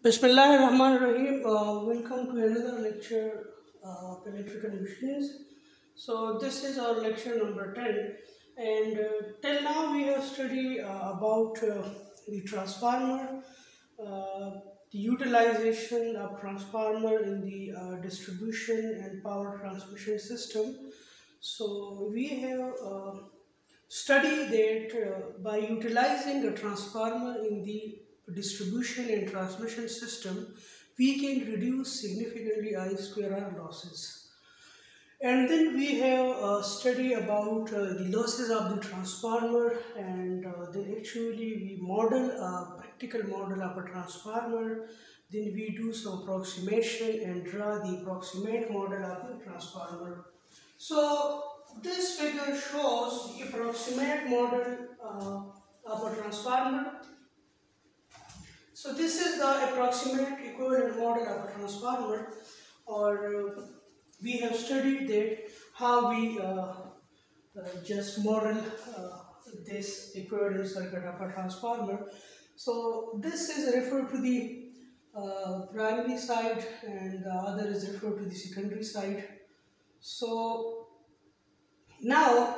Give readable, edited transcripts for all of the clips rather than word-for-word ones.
Bismillahirrahmanirrahim. Welcome to another lecture of electrical machines. So this is our lecture number 10, and till now we have studied about the transformer, the utilization of transformer in the distribution and power transmission system. So we have studied that by utilizing a transformer in the distribution and transmission system, we can reduce significantly I square R losses. And then we have studied about the losses of the transformer, and then actually we model a practical model of a transformer. Then we do some approximation and draw the approximate model of the transformer. So this figure shows the approximate model of a transformer. So this is the approximate equivalent model of a transformer, or we have studied that how we just model this equivalent circuit of a transformer. So this is referred to the primary side, and the other is referred to the secondary side. So now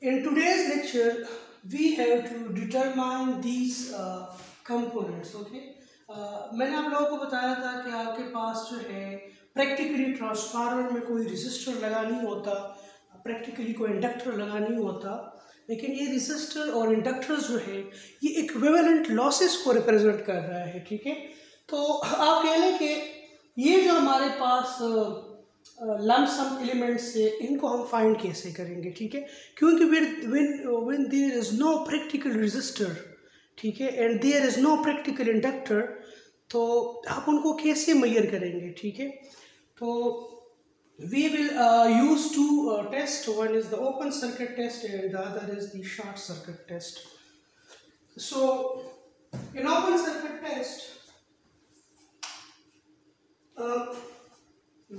in today's lecture we have to determine these components okay मैंने आप लोगों को बताया था कि आपके पास जो है प्रैक्टिकली ट्रांसफार्मर में कोई रेजिस्टर लगा नहीं होता, प्रैक्टिकली कोई इंडक्टर लगा नहीं होता, लेकिन ये रेजिस्टर और इंडक्टर्स जो है ये इक्विवेलेंट लॉसेस को रिप्रेजेंट कर रहा है। ठीक है, तो आप कह लें कि ये जो हमारे पास लम्प सम एलिमेंट्स है इनको हम फाइंड कैसे करेंगे। ठीक है, क्योंकि when there is no practical resistor, ठीक है, and there is no practical inductor, तो आप उनको कैसे मेजर करेंगे। ठीक है, तो we will use two test, one is the open circuit test and the other is the short circuit test. So in open circuit test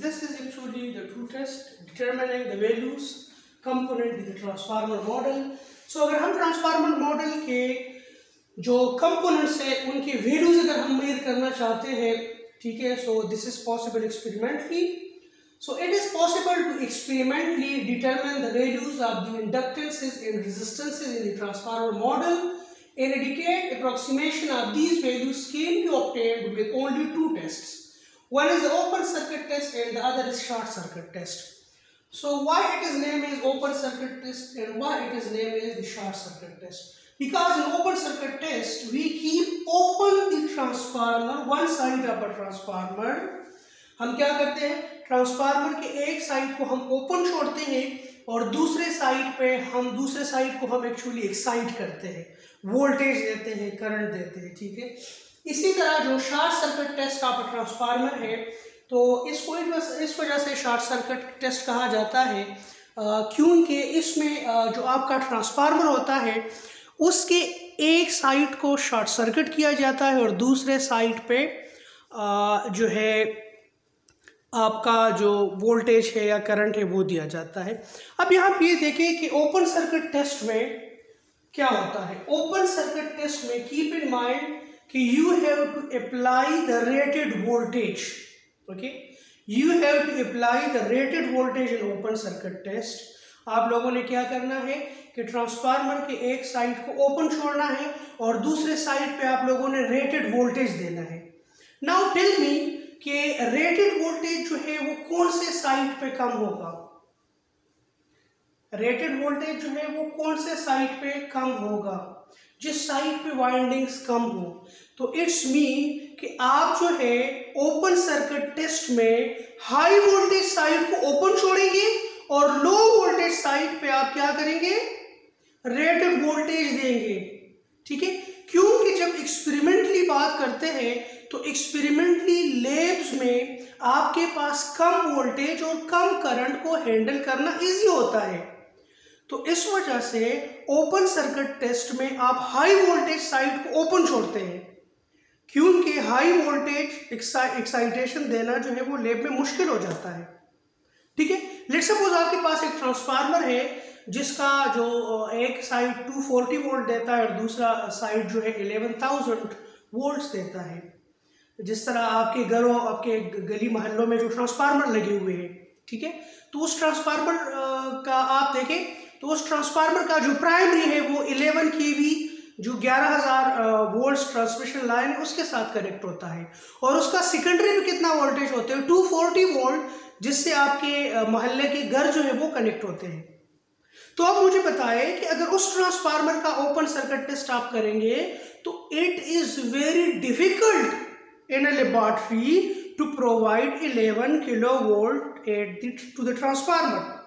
this is actually the true test determining the values component in the transformer model। so अगर हम transformer model के जो components है उनकी values अगर हम major करना चाहते हैं, ठीक है, so this is possible experimentally. So it is possible to experimentally determine the values of the inductances and resistances in the transformer model. An adequate approximation of these values can be obtained with only two tests, one is the open circuit test and the other is short circuit test. So why it is name is open circuit test and why it is name is the short circuit test? Because in open circuit test we keep open the transformer, one side of a transformer। हम क्या करते हैं, transformer के एक side को हम open छोड़ते हैं और दूसरे साइड को हम एक्चुअली एक्साइट करते हैं, वोल्टेज देते हैं, करंट देते हैं। ठीक है, इसी तरह जो short circuit test of a transformer है, तो इस वजह से शॉर्ट सर्किट टेस्ट कहा जाता है क्योंकि इसमें जो आपका ट्रांसफार्मर होता है उसके एक साइड को शॉर्ट सर्किट किया जाता है और दूसरे साइड पे जो है आपका जो वोल्टेज है या करंट है वो दिया जाता है। अब यहाँ पे ये देखें कि ओपन सर्किट टेस्ट में क्या होता है। ओपन सर्किट टेस्ट में कीप इन माइंड कि you have to apply the rated voltage. Okay, you have to apply the rated voltage in open circuit test. आप लोगों ने क्या करना है कि ट्रांसफार्मर के एक साइड को ओपन छोड़ना है और दूसरे साइड पे आप लोगों ने रेटेड वोल्टेज देना है। नाउ टेल मी कि रेटेड वोल्टेज जो है वो कौन से साइड पे कम होगा, रेटेड वोल्टेज जो है वो कौन से साइड पे कम होगा, जिस साइड पे वाइंडिंग्स कम हो। तो इट्स मीन कि आप जो है ओपन सर्किट टेस्ट में हाई वोल्टेज साइड को ओपन छोड़ेंगे और लो वोल्टेज साइड पे आप क्या करेंगे, रेटेड वोल्टेज देंगे। ठीक है, क्योंकि जब एक्सपेरिमेंटली बात करते हैं तो एक्सपेरिमेंटली लैब्स में आपके पास कम वोल्टेज और कम करंट को हैंडल करना इजी होता है। तो इस वजह से ओपन सर्किट टेस्ट में आप हाई वोल्टेज साइड को ओपन छोड़ते हैं, क्योंकि हाई वोल्टेज एक्साइटेशन देना जो है वो लैब में मुश्किल हो जाता है। ठीक है, लेट्स सपोज आपके पास एक ट्रांसफार्मर है जिसका जो एक साइड 240 वोल्ट देता है और दूसरा साइड जो है 11,000 वोल्ट्स देता है। जिस तरह आपके घरों, आपके गली मोहल्लों में जो ट्रांसफार्मर लगे हुए हैं, ठीक है, तो उस ट्रांसफार्मर का आप देखें तो उस ट्रांसफार्मर का जो प्राइमरी है वो 11 kV जो 11,000 वोल्ट्स ट्रांसमिशन लाइन है उसके साथ कनेक्ट होता है, और उसका सेकेंडरी में कितना वोल्टेज होते हैं 240 वोल्ट, जिससे आपके मोहल्ले के घर जो है वो कनेक्ट होते हैं। तो अब मुझे बताएं कि अगर उस ट्रांसफार्मर का ओपन सर्किट टेस्ट आप करेंगे तो it is very difficult in a laboratory to provide 11 kilovolt to the transformer.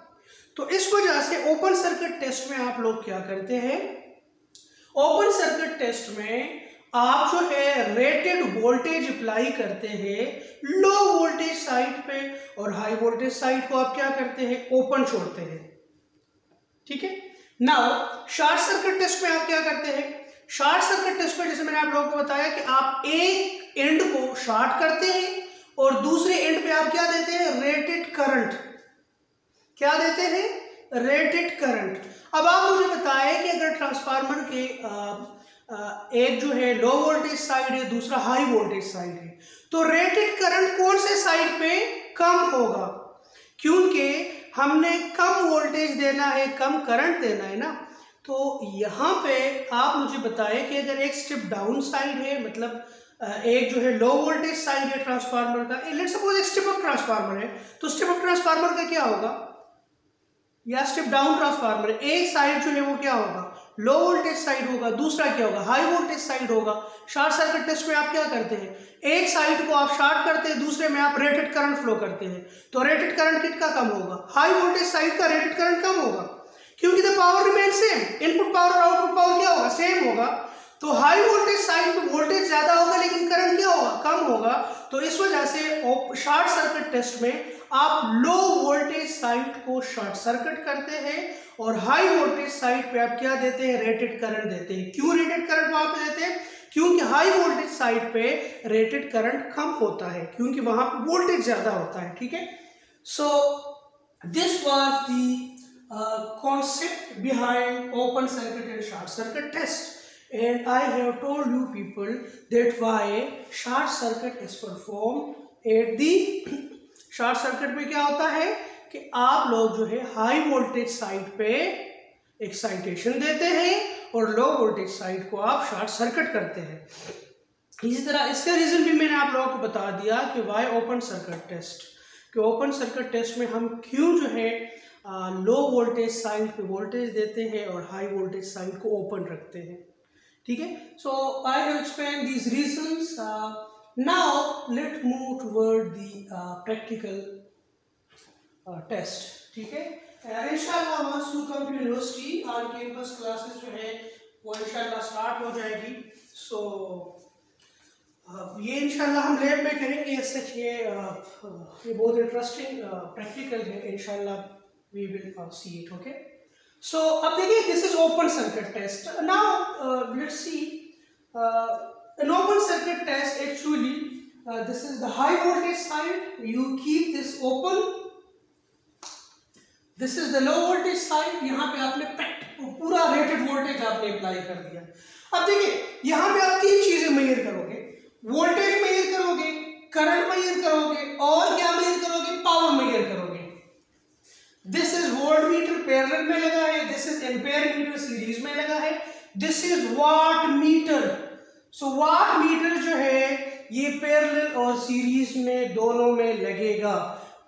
तो इस वजह से ओपन सर्किट टेस्ट में आप लोग क्या करते हैं, ओपन सर्किट टेस्ट में आप जो है रेटेड वोल्टेज अप्लाई करते हैं लो वोल्टेज साइड पे, और हाई वोल्टेज साइड को आप क्या करते हैं, ओपन छोड़ते हैं, ठीक है। नाउ शॉर्ट सर्किट टेस्ट में आप क्या करते हैं, शॉर्ट सर्किट टेस्ट में जैसे मैंने आप लोगों को बताया कि आप एक एंड को शॉर्ट करते हैं और दूसरे एंड पे आप क्या देते हैं, रेटेड करंट, क्या देते हैं, रेटेड करंट। अब आप मुझे बताएं कि अगर ट्रांसफार्मर के एक जो है लो वोल्टेज साइड है, दूसरा हाई वोल्टेज साइड है, तो रेटेड करंट कौन से साइड पे कम होगा, क्योंकि हमने कम वोल्टेज देना है, कम करंट देना है ना। तो यहाँ पे आप मुझे बताएं कि अगर एक स्टेप डाउन साइड है, मतलब एक जो है लो वोल्टेज साइड है ट्रांसफार्मर का, लेट्स सपोज एक स्टेप अप ट्रांसफार्मर है, तो स्टेप अप ट्रांसफार्मर का क्या होगा, या स्टेप डाउन ट्रांसफार्मर, एक साइड जो है वो क्या होगा, लो वोल्टेज साइड होगा, दूसरा क्या होगा, हाई वोल्टेज साइड होगा। शॉर्ट सर्किट टेस्ट में आप क्या करते हैं, एक साइड को आप शॉर्ट करते हैं, दूसरे में आप रेटेड करंट फ्लो करते हैं, तो रेटेड करंट कितना कम होगा, हाई वोल्टेज साइड का रेटेड करंट कम होगा, क्योंकि the power remain same, input power और आउटपुट पावर क्या होगा, सेम होगा। तो हाई वोल्टेज साइड पे वोल्टेज ज्यादा होगा लेकिन करंट क्या होगा, कम होगा। तो इस वजह से शॉर्ट सर्किट टेस्ट में आप लो वोल्टेज साइड को शॉर्ट सर्किट करते हैं और हाई वोल्टेज साइड पे आप क्या देते हैं, रेटेड करंट देते हैं। क्यों रेटेड करंट वहां पे देते हैं, क्योंकि हाई वोल्टेज साइड पे रेटेड करंट कम होता है, क्योंकि वहां पे वोल्टेज ज्यादा होता है, ठीक है। So this was the concept behind open circuit and short circuit test, and I have told you people that why short circuit is performed at the short circuit में क्या होता है कि आप लोग जो है हाई वोल्टेज साइड पे एक्साइटेशन देते हैं और लो वोल्टेज साइड को आप शॉर्ट सर्किट करते हैं। इसी तरह इसका रीजन भी मैंने आप लोगों को बता दिया कि वाई ओपन सर्किट टेस्ट, कि ओपन सर्किट टेस्ट में हम क्यों जो है लो वोल्टेज साइड पे वोल्टेज देते हैं और हाई वोल्टेज साइड को ओपन रखते हैं, ठीक है। So I have explain these reasons. Now let move toward the practical test, ठीक है। इंशाल्लाह once you come to university on campus classes जो है वो इंशाल्लाह स्टार्ट हो जाएगी। सो ये इंशाल्लाह हम लैब में करेंगे, सच ये बहुत इंटरेस्टिंग प्रैक्टिकल है, इंशाल्लाह we will see it, okay। So अब देखिए this is open circuit test. Now let's see an open circuit test actually this is the high voltage side, you keep this open, this is the low voltage side, यहाँ पे आपने पूरा rated voltage आपने apply कर दिया। अब देखिए यहाँ पे आप तीन चीजें मेजर करोगे, वोल्टेज मेजर करोगे, करंट मेजर करोगे और क्या मेजर करोगे, पावर मेजर करोगे। This is volt meter parallel में लगा है, this is ampere meter series में लगा है, this is watt meter. So watt meter जो है ये पैरेलल और सीरीज में दोनों में लगेगा।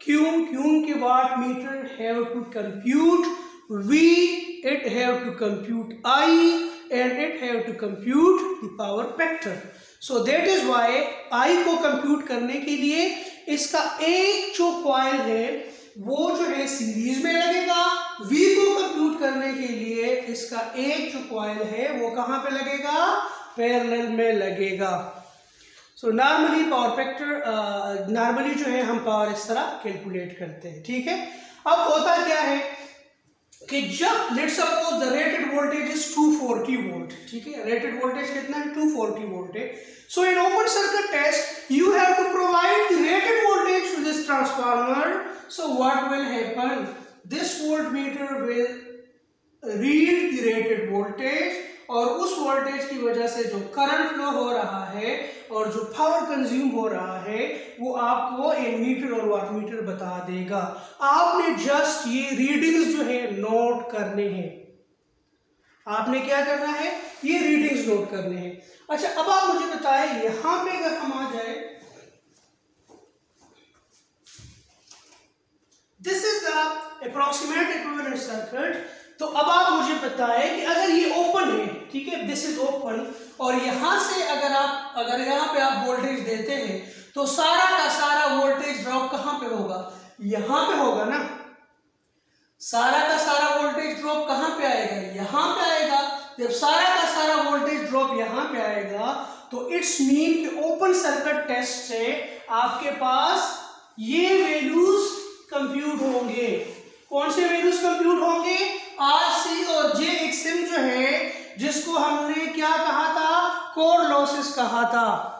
क्यों, क्योंकि watt meter have to compute V, it have to compute I and it have to compute the power factor. So that is why I को कंप्यूट करने के लिए इसका एक जो कॉइल है वो जो है सीरीज में लगेगा, V को कंप्यूट करने के लिए इसका एक जो कॉइल है वो कहां पे लगेगा, पैरेलल में लगेगा। So normally power factor normally जो है हम पावर इस तरह कैलकुलेट करते हैं, ठीक है। अब होता क्या है कि जब let's suppose the rated voltage is 240 volt, ठीक है, रेटेड वोल्टेज कितना है, 240 वोल्ट है। So in open circuit test you have to provide the rated voltage to this transformer. So what will happen? This voltmeter will read the rated voltage और उस voltage की वजह से जो करंट फ्लो हो रहा है और जो पावर कंज्यूम हो रहा है वो आपको एमीटर और वाटमीटर बता देगा। आपने जस्ट ये रीडिंग्स जो है नोट करने हैं। आपने क्या करना है, ये रीडिंग्स नोट करने हैं। अच्छा, अब आप मुझे बताएं, यहां पे अगर हम आ जाए, this is the approximate equivalent circuit. तो अब आप मुझे बताएं कि अगर ये ओपन है, ठीक है, दिस इज ओपन, और यहां से अगर यहां पे आप वोल्टेज देते हैं तो सारा का सारा वोल्टेज ड्रॉप कहां पे होगा, यहां पे होगा ना। सारा का सारा वोल्टेज ड्रॉप कहां पे आएगा, यहां पे आएगा। जब सारा का सारा वोल्टेज ड्रॉप यहां पे आएगा तो इट्स मीन कि ओपन सर्किट टेस्ट से आपके पास ये वैल्यूज कंप्यूट होंगे। कौन से वैल्यूज कंप्यूट होंगे, आरसी और जेएक्सएम जो है, जिसको हमने क्या कहा था, कोर लॉसेस कहा था।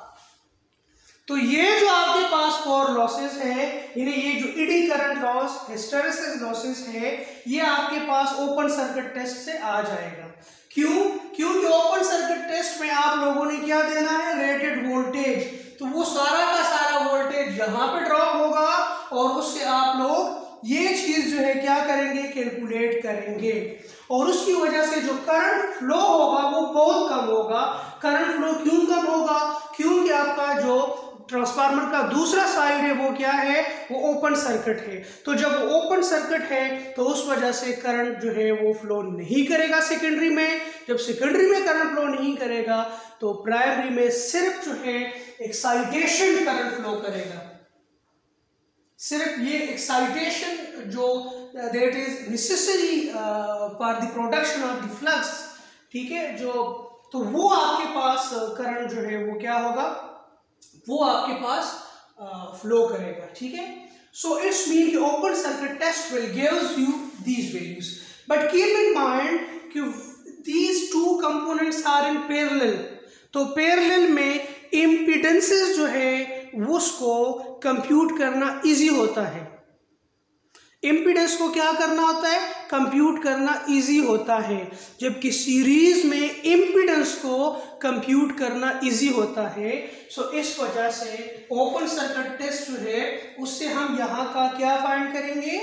तो ये जो आपके पास कोर लॉसेस है, यानी ये जो eddy current loss, hysteresis losses है, ये आपके पास ओपन सर्किट टेस्ट से आ जाएगा। क्यों, क्योंकि ओपन सर्किट टेस्ट में आप लोगों ने क्या देना है, रेटेड वोल्टेज। तो वो सारा का सारा वोल्टेज यहां पे ड्रॉप होगा और उससे आप लोग ये चीज जो है क्या करेंगे, कैलकुलेट करेंगे, और उसकी वजह से जो करंट फ्लो होगा वो बहुत कम होगा। करंट फ्लो क्यों कम होगा, क्योंकि आपका जो ट्रांसफार्मर का दूसरा साइड है वो क्या है, वो ओपन सर्किट है। तो जब वो ओपन सर्किट है तो उस वजह से करंट जो है वो फ्लो नहीं करेगा सेकेंडरी में। जब सेकेंडरी में करंट फ्लो नहीं करेगा तो प्राइमरी में सिर्फ जो है एक्साइटेशन करंट फ्लो करेगा। सिर्फ ये एक्साइटेशन जो that is necessary for the production of the flux, ठीक है, जो तो वो आपके पास करंट जो है वो क्या होगा, वो आपके पास फ्लो करेगा, ठीक है। सो इट्स मीन कि open circuit test will gives you these values, but keep in mind कि these two components are in parallel. तो पैरेलल में इम्पीडेंसेस जो है उसको कंप्यूट करना इजी होता है। इम्पीडेंस को क्या करना होता है, कंप्यूट करना इजी होता है, जबकि सीरीज में इम्पीडेंस को कंप्यूट करना इजी होता है। सो इस वजह से ओपन सर्किट टेस्ट जो है उससे हम यहां का क्या फाइंड करेंगे,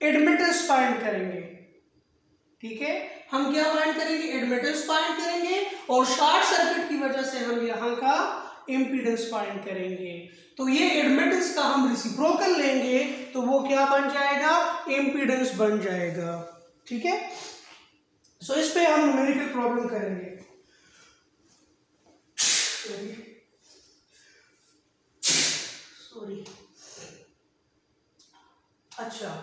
एडमिटेंस फाइंड करेंगे, ठीक है। हम क्या फाइंड करेंगे, एडमिटेंस फाइंड करेंगे, और शॉर्ट सर्किट की वजह से हम यहां का इम्पीडेंस फाइंड करेंगे। तो ये एडमिटेंस का हम रेसिप्रोकल लेंगे तो वो क्या बन जाएगा, इम्पीडेंस बन जाएगा, ठीक है। सो इस पे हम न्यूमेरिकल प्रॉब्लम करेंगे। सॉरी, अच्छा,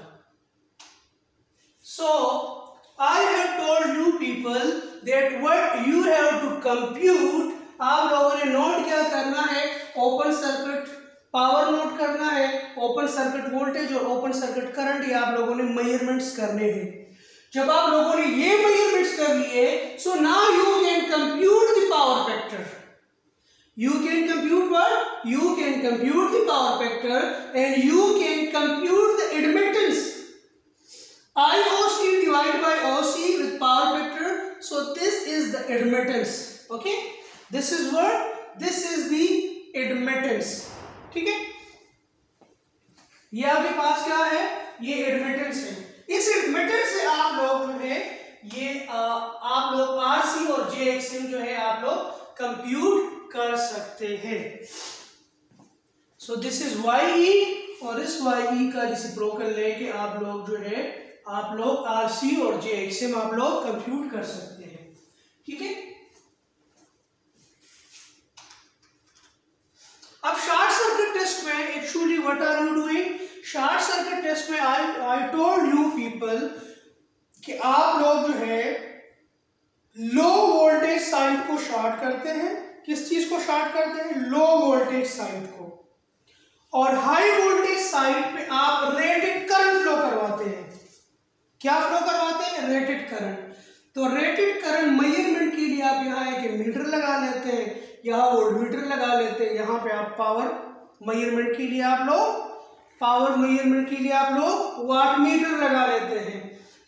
सो I have told you people that what you have to compute, आप लोगों ने नोट क्या करना है, ओपन सर्किट पावर नोट करना है, ओपन सर्किट वोल्टेज और ओपन सर्किट करंट, ये आप लोगों ने मेजरमेंट्स करने हैं। जब आप लोगों ने ये मेजरमेंट्स कर लिए, so now you can compute the power factor. You can compute what? You can compute the power factor and you can compute the admittance. IOC divided by OC with power factor. So this is the admittance. Okay? This is what? This is the admittance. ठीक है? ये आपके पास क्या है? ये admittance है। इस admittance से आप लोग जो है ये आप लोग RC और JXM जो है आप लोग कंप्यूट कर सकते हैं। सो दिस इज YE और इस YE का रेसिप्रोकल लेके आप लोग जो है आप लोग RC और JXM आप लोग कंप्यूट कर सकते हैं, ठीक है। अब शॉर्ट सर्किट टेस्ट में actually what are you doing, short circuit test में आई टोल्ड यू पीपल कि आप लोग जो है लो वोल्टेज साइड को शॉर्ट करते हैं। किस चीज को शॉर्ट करते हैं, लो वोल्टेज साइड को, और हाई वोल्टेज साइड पे आप रेटेड करंट फ्लो करवाते हैं। क्या फ्लो करवाते हैं, रेटेड करंट। तो रेटेड करंट मेजरमेंट के लिए आप यहाँ एक मीटर लगा लेते हैं, यहाँ वोल्टमीटर लगा लेते हैं, यहाँ पे आप पावर मेजरमेंट के लिए आप लोग वाट मीटर लगा लेते हैं।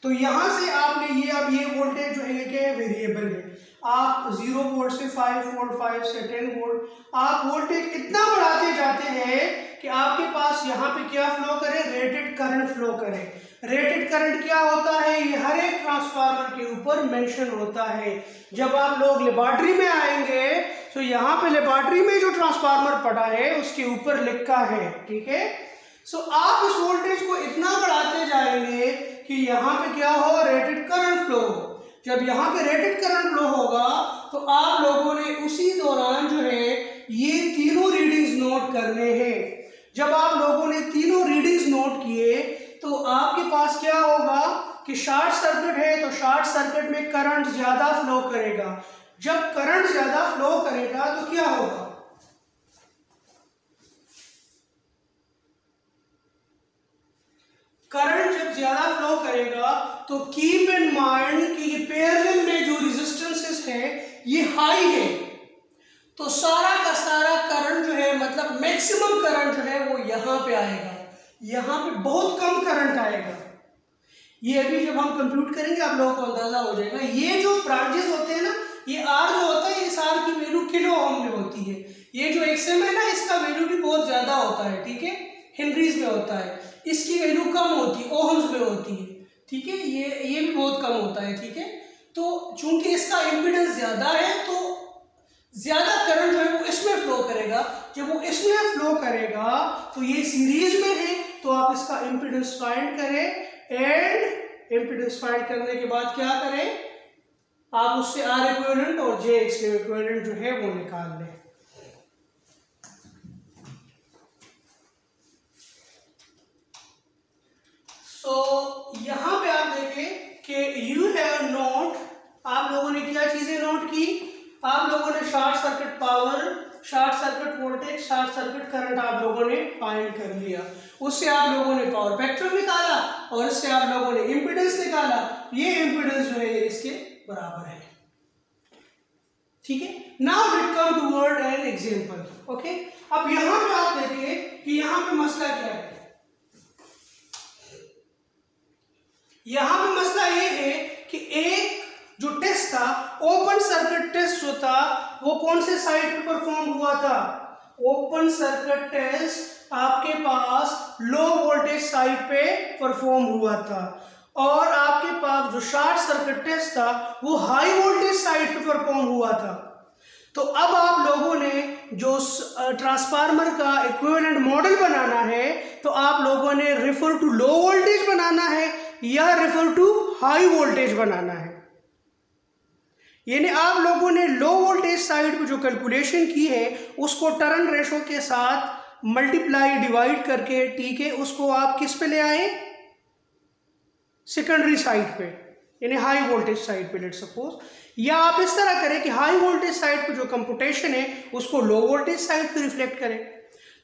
तो यहाँ से आपने ये, अब ये वोल्टेज जो है क्या है, वेरिएबल है। आप 0 वोल्ट से 5 वोल्ट, 5 से 10 वोल्ट, आप वोल्टेज इतना बढ़ाते जाते हैं कि आपके पास यहाँ पे क्या फ्लो करे, रेटेड करंट फ्लो करे। रेटेड करंट क्या होता है, ये हर एक ट्रांसफार्मर के ऊपर मेंशन होता है। जब आप लोग लेबोरेटरी में आएंगे तो यहाँ पे लेबोरेटरी में जो ट्रांसफार्मर पड़ा है उसके ऊपर लिखा है, ठीक है। सो आप इस वोल्टेज को इतना बढ़ाते जाएंगे कि यहाँ पे क्या हो, रेटेड करंट फ्लो हो। जब यहाँ पे रेटेड करंट फ्लो होगा तो आप लोगों ने उसी दौरान जो है ये तीनों रीडिंग्स नोट करने हैं। जब आप लोगों ने तीनों रीडिंग्स नोट किए तो आपके पास क्या होगा कि शॉर्ट सर्किट है तो शॉर्ट सर्किट में करंट ज्यादा फ्लो करेगा। जब करंट ज्यादा फ्लो करेगा तो क्या होगा, करंट जब ज्यादा फ्लो करेगा तो कीप इन माइंड कि ये पैरेलल में जो रेजिस्टेंसेस है ये हाई है, तो सारा का सारा करंट जो है, मतलब मैक्सिमम करंट जो है वो यहाँ पे आएगा, यहाँ पे बहुत कम करंट आएगा। ये अभी जब हम कंप्यूट करेंगे आप लोगों को अंदाजा हो जाएगा। ये जो ब्रांचेस होते हैं ना, ये आर जो होता है, इस आर की वैल्यू किलो ओम में होती है। ये जो एक्सएम है ना, इसका वैल्यू भी बहुत ज्यादा होता है, ठीक है, हेनरीज में होता है। इसकी वैल्यू कम होती है, ओहम्स में होती है, ठीक है, ये भी बहुत कम होता है, ठीक है। तो चूंकि इसका इम्पीडेंस ज्यादा है तो ज्यादा करंट जो है वो इसमें फ्लो करेगा। जब वो इसमें फ्लो करेगा तो ये सीरीज में है, तो आप इसका इम्पीडेंस फाइंड करें एंड इम्पीडेंस फाइंड करने के बाद क्या करें, आप उससे आर इक्विवेलेंट और जे इक्विवेलेंट जो है वो निकाल लें। तो यहाँ पे आप देखें कि यू हैव नोट, आप लोगों ने क्या चीजें नोट की, आप लोगों ने short circuit power, short circuit voltage, short circuit current आप लोगों ने फाइंड कर लिया। उससे आप लोगों ने पावर फैक्टर निकाला और इससे आप लोगों ने इम्पीडेंस निकाला। ये इम्पीडेंस जो है इसके बराबर है, ठीक है। Now let's come toward an example, okay. अब यहाँ पे आप देखिए कि यहाँ पे मसला क्या है। यहाँ पे मसला ये है कि एक जो टेस्ट था, ओपन सर्किट टेस्ट जो था, वो कौन से साइड पे परफॉर्म हुआ था, ओपन सर्किट टेस्ट आपके पास लो वोल्टेज साइड पे परफॉर्म हुआ था, और आपके पास जो शॉर्ट सर्किट टेस्ट था वो हाई वोल्टेज साइड पे परफॉर्म हुआ था। तो अब आप लोगों ने जो ट्रांसफार्मर का इक्विवेलेंट मॉडल बनाना है, तो आप लोगों ने रेफर टू लो वोल्टेज बनाना है या रेफर टू हाई वोल्टेज बनाना है। यानी आप लोगों ने लो वोल्टेज साइड पे जो कैलकुलेशन की है उसको टर्न रेशो के साथ मल्टीप्लाई डिवाइड करके, ठीक है, उसको आप किस पे ले आए, सेकेंडरी साइड पे, यानी हाई वोल्टेज साइड पे लेट सपोज। या आप इस तरह करें कि हाई वोल्टेज साइड पे जो कंप्यूटेशन है उसको लो वोल्टेज साइड पे रिफ्लेक्ट करें।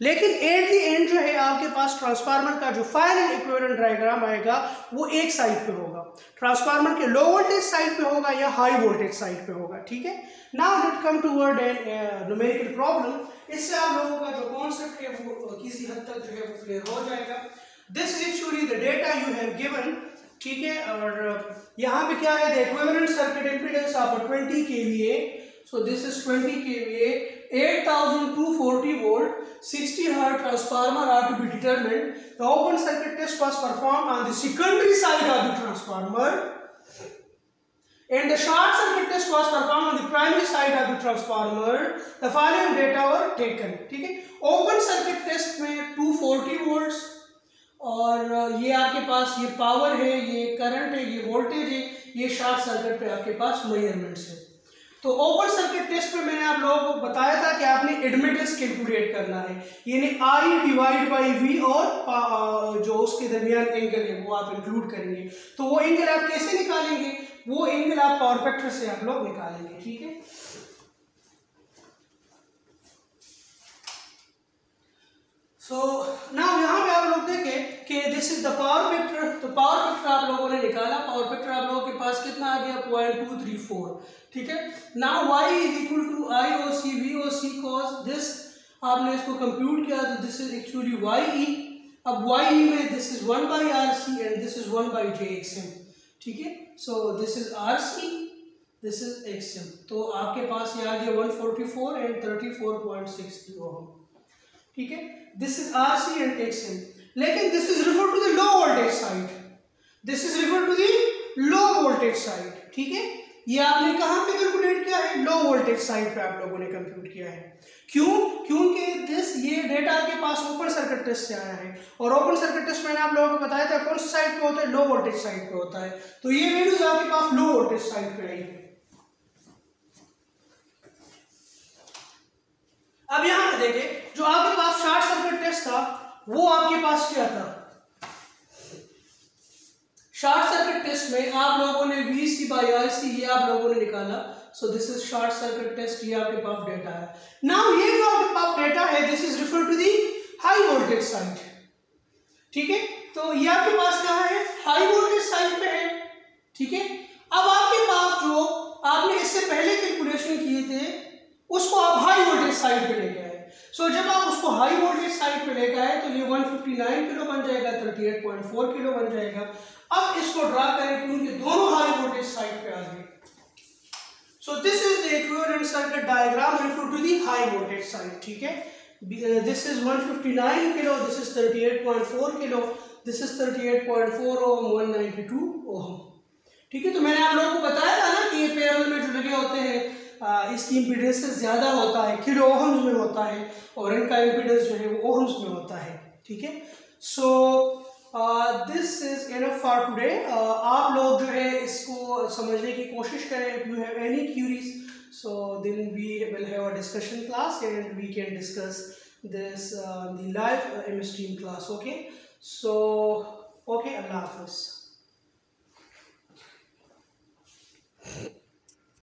लेकिन एट द एंड जो है आपके पास ट्रांसफार्मर का जो फाइनल इक्विवेलेंट डायग्राम आएगा वो एक साइड पे होगा, ट्रांसफार्मर के लो वोल्टेज साइड पे होगा या हाई वोल्टेज साइड पे होगा, ठीक है। Now let's come toward an numerical problem. इससे आप लोगों का जो कॉन्सेप्ट है वो किसी हद तक जो है वो क्लियर हो जाएगा। This is actually the data you have given, ठीक है। और यहाँ पे क्या है, the equivalent circuit impedance of 20 kVA, so this is 20 kVA, 8240 volt, 60 Hz transformer are to be determined. The open circuit test was performed on the secondary side of the transformer and the short circuit test was performed on the primary side of the transformer. The following data were taken, ठीक है। Open circuit test में 240 volts और ये आपके पास ये power है, ये current है, ये वोल्टेज है, ये शॉर्ट सर्किट पे आपके पास मेजरमेंट्स है। तो ओपन सर्किट टेस्ट में मैंने आप लोगों को बताया था कि आपने एडमिटेंस कैलकुलेट करना है, यानी I डिवाइड बाई V और जो उसके दरमियान एंगल है वो आप इंक्लूड करेंगे। तो वो एंगल आप कैसे निकालेंगे, वो एंगल आप पावर फैक्टर से आप लोग निकालेंगे, ठीक है। सो नाउ यहाँ पे आप लोग देखें कि this is the power factor. तो पावर फैक्टर आप लोगों ने निकाला, पावर फैक्टर आप लोगों के पास कितना आ गया, 0.234, ठीक है। Now y is equal to IOC VOC cos this, आपने इसको कंप्यूट किया तो दिस इज एक्चुअली YE। अब YE में this is 1/RC and this is 1/JXM, ठीक है। So this is RC, this is XM। तो आपके पास ये आ गया 144 एंड 34.63 ओम, ठीक है। This is RC and XM, लेकिन this is refer to the low voltage side, this is refer to the low voltage side, ठीक है। ये आपने कहां पे कैलकुलेट किया है? लो वोल्टेज साइड पे आप लोगों ने कंप्यूट किया है। क्यों? क्योंकि ये डेटा आपके पास ओपन सर्किट टेस्ट से आया है, और ओपन सर्किट टेस्ट मैंने आप लोगों को बताया था कौन सी साइड पे होता है? लो वोल्टेज साइड पे होता है। तो ये वैल्यूज आपके पास लो वोल्टेज साइड पे आई है। अब यहां पे देखें, जो आपके पास शॉर्ट सर्किट टेस्ट था वो आपके पास क्या था? शॉर्ट सर्किट टेस्ट में आप लोगों ने VC बाई RC ये आप लोगों ने निकाला। So this is short circuit test, ये आपके पास डेटा है। नाउ ये जो आपके पास डेटा है this is refer to the high voltage side, ठीक है। तो ये आपके पास कहां है? हाई वोल्टेज साइड पे है, ठीक है। अब आपके पास जो आपने इससे पहले कैलकुलेशन किए थे उसको आप हाई वोल्टेज साइड पे लेके आए। सो जब आप उसको हाई वोल्टेज साइड पे लेके आए तो ये 159 किलो बन जाएगा, 38.4 किलो बन जाएगा। अब इसको ड्रा करें क्योंकि दोनों हाई वोल्टेज साइड पे आ गए। So this is the equivalent circuit diagram refer to the high voltage side, ठीक है। This is 159 kilo, this is 38.4 kilo, this is 38.4 ohm, 192 ohm, ठीक है। तो मैंने आप लोगों को बताया था ना कि ये पैरेलल में जो लगे होते हैं इसकी इम्पीडेंस ज्यादा होता है, किलो ओहम्स में होता है, और इनका इम्पीडेंस जो है वो ओहम्स में होता है, ठीक है। So this is enough for today. आप लोग जो है इसको समझने की कोशिश करें। If you have any curies so then we will have a discussion class and we can discuss this the live stream class, okay. So okay, Allah Hafiz.